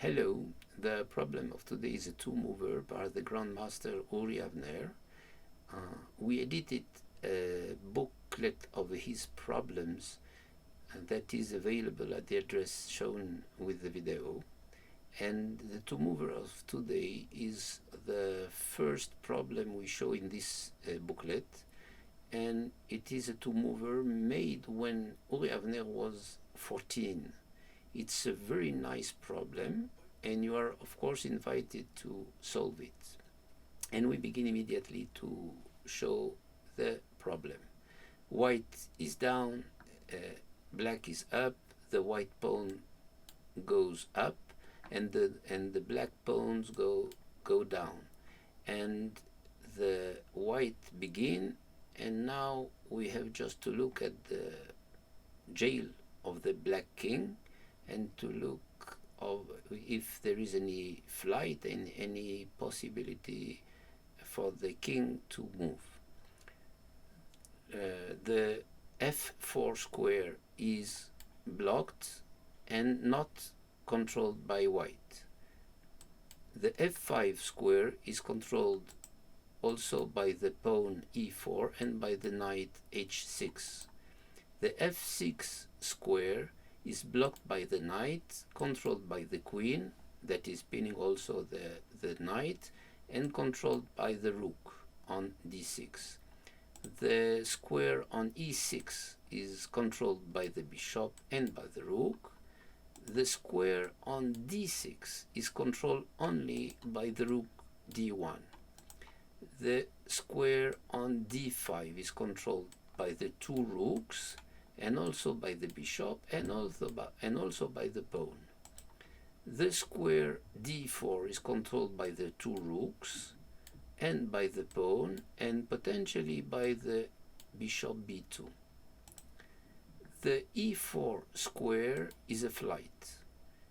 Hello, the problem of today is a two-mover by the Grandmaster Uri Avner. We edited a booklet of his problems that is available at the address shown with the video. And the two-mover of today is the first problem we show in this booklet. And it is a two-mover made when Uri Avner was 14. It's a very nice problem, and you are, of course, invited to solve it. And we begin immediately to show the problem. White is down, black is up, the white pawn goes up, and the black pawns go down. And the white begin, and now we have just to look at the jail of the black king, and to look of if there is any flight and any possibility for the king to move. The f4 square is blocked and not controlled by white. The f5 square is controlled also by the pawn e4 and by the knight h6. The f6 square is blocked by the knight, controlled by the queen, that is pinning also the knight, and controlled by the rook on d6. The square on e6 is controlled by the bishop and by the rook. The square on d6 is controlled only by the rook d1. The square on d5 is controlled by the two rooks, and also by the bishop, and also by the pawn. The square d4 is controlled by the two rooks, and by the pawn, and potentially by the bishop b2. The e4 square is a flight.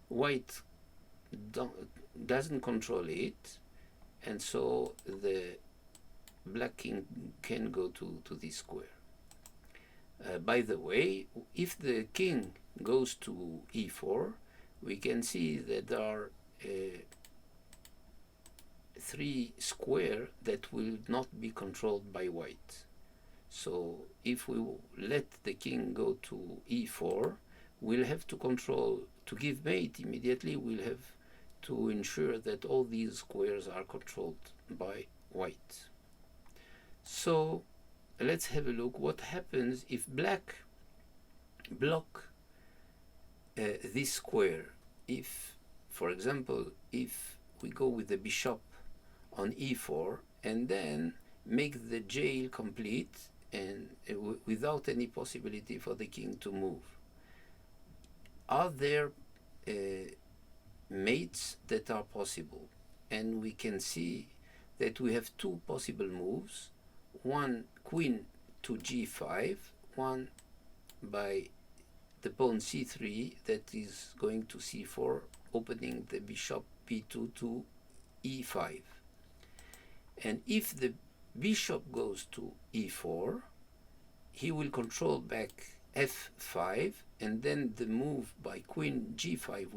White doesn't control it, and so the black king can go to this square. By the way, if the king goes to e4, we can see that there are three squares that will not be controlled by white. So if we let the king go to e4, we'll have to control, to give mate immediately, we'll have to ensure that all these squares are controlled by white. So let's have a look what happens if black block this square. If, for example, if we go with the bishop on e4 and then make the jail complete and without any possibility for the king to move, are there mates that are possible? And we can see that we have two possible moves. One, queen to g5, one by the pawn c3 that is going to c4, opening the bishop b2 to e5. And if the bishop goes to e4, he will control back f5, and then the move by queen g5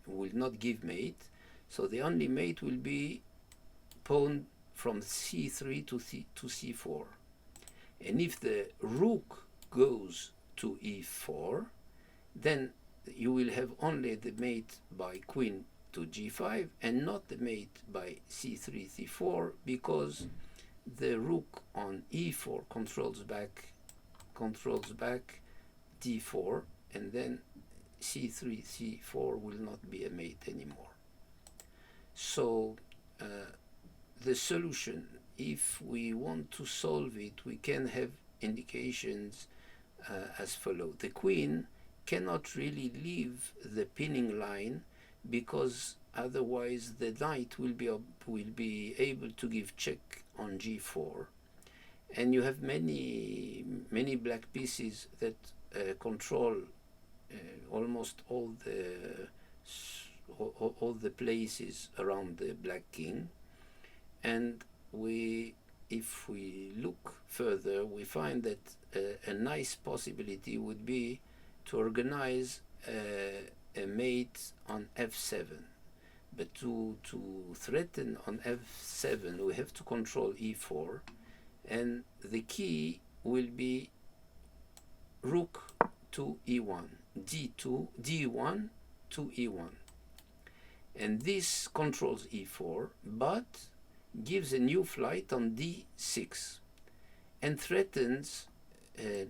will not give mate. So the only mate will be pawn from c3 to c4. And if the rook goes to e4, then you will have only the mate by queen to g5 and not the mate by c3, c4, because the rook on e4 controls back d4, and then c3, c4 will not be a mate anymore. So the solution, if we want to solve it, we can have indications as follow. The queen cannot really leave the pinning line, because otherwise the knight will be able to give check on g4, and you have many black pieces that control almost all the places around the black king. And if we look further, we find that a nice possibility would be to organize a a mate on f7. But to threaten on f7, we have to control e4, and the key will be rook to e1, d2, d1 to e1. And this controls e4, but gives a new flight on d6 and threatens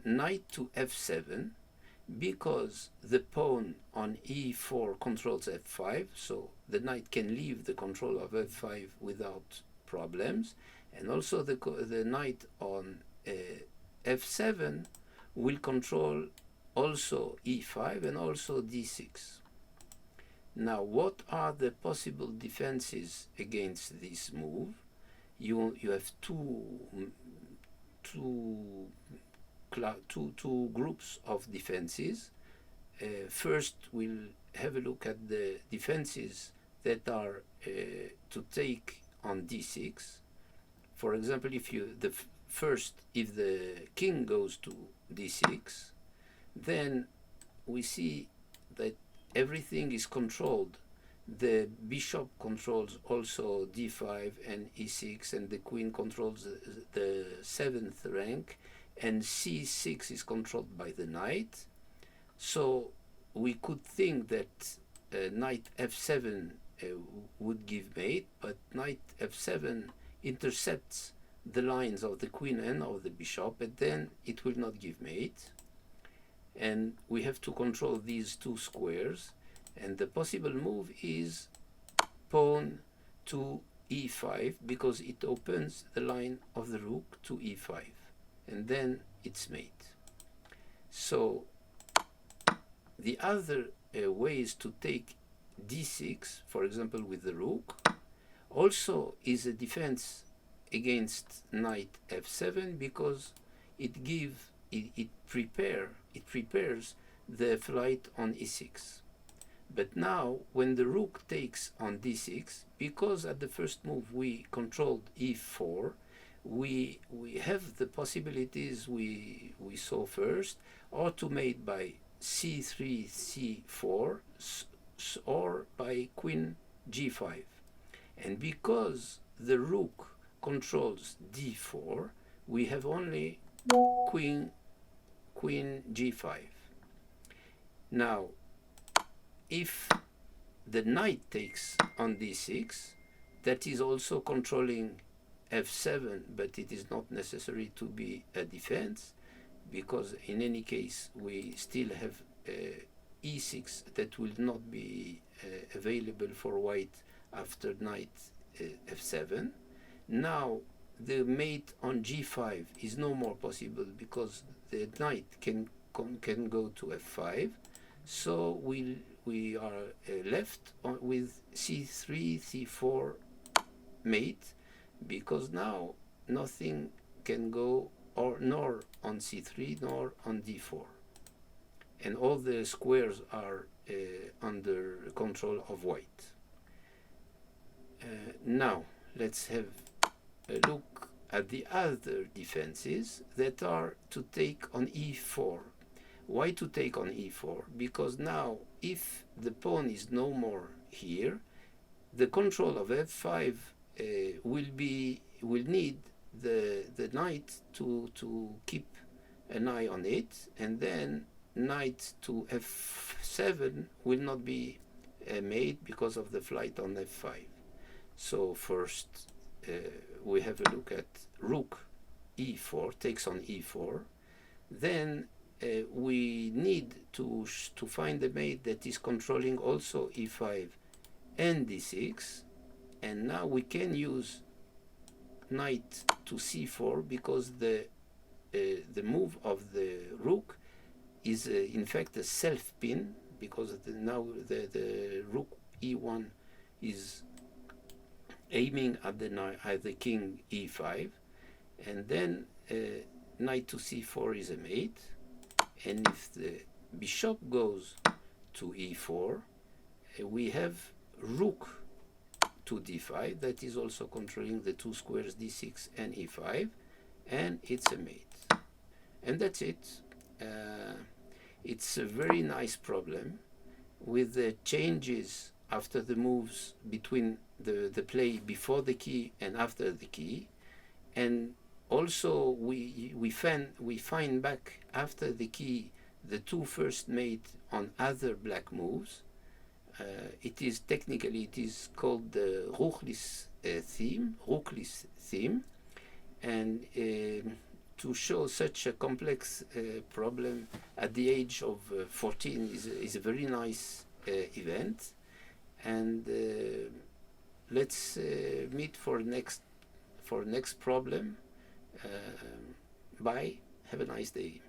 knight to f7, because the pawn on e4 controls f5, so the knight can leave the control of f5 without problems, and also the knight on f7 will control also e5 and also d6. Now, what are the possible defenses against this move? You have two groups of defenses. First, we'll have a look at the defenses that are to take on d6. For example, if the king goes to d6, then we see that everything is controlled. The bishop controls also d5 and e6, and the queen controls the 7th rank, and c6 is controlled by the knight. So we could think that knight f7 would give mate, but knight f7 intercepts the lines of the queen and of the bishop, and then it will not give mate. And we have to control these two squares, and the possible move is pawn to e5, because it opens the line of the rook to e5, and then it's mate. So the other ways to take d6, for example with the rook, also is a defense against knight f7, because it prepares the flight on e6. But now, when the rook takes on d6, because at the first move we controlled e4, we have the possibilities we saw first, or to mate by c3, c4, or by queen g5. And because the rook controls d4, we have only queen g5. Now, if the knight takes on d6, that is also controlling f7, but it is not necessary to be a defense, because in any case we still have e6 that will not be available for white after knight f7. Now the mate on g5 is no more possible, because the knight can go to f5. So we are left with c3, c4 mate, because now nothing can go nor on c3 nor on d4, and all the squares are under control of white. Now let's have a look at the other defenses that are to take on e4. Why to take on e4? Because now, if the pawn is no more here, the control of f5 will need the knight to keep an eye on it, and then knight to f7 will not be made because of the flight on f5. So first we have a look at rook e4 takes on e4. Then we need to find a mate that is controlling also e5 and d6, and now we can use knight to c4, because the move of the rook is in fact a self pin, because now the rook e1 is aiming at the king e5, and then knight to c4 is a mate. And if the bishop goes to e4, we have rook to d5, that is also controlling the two squares d6 and e5, and it's a mate. And that's it. It's a very nice problem, with the changes after the moves between the play before the key and after the key. And also we find back after the key the two first made on other black moves. It is called the Ruchlis theme, and to show such a complex problem at the age of 14 is a very nice event. And let's meet for next problem. Bye. Have a nice day.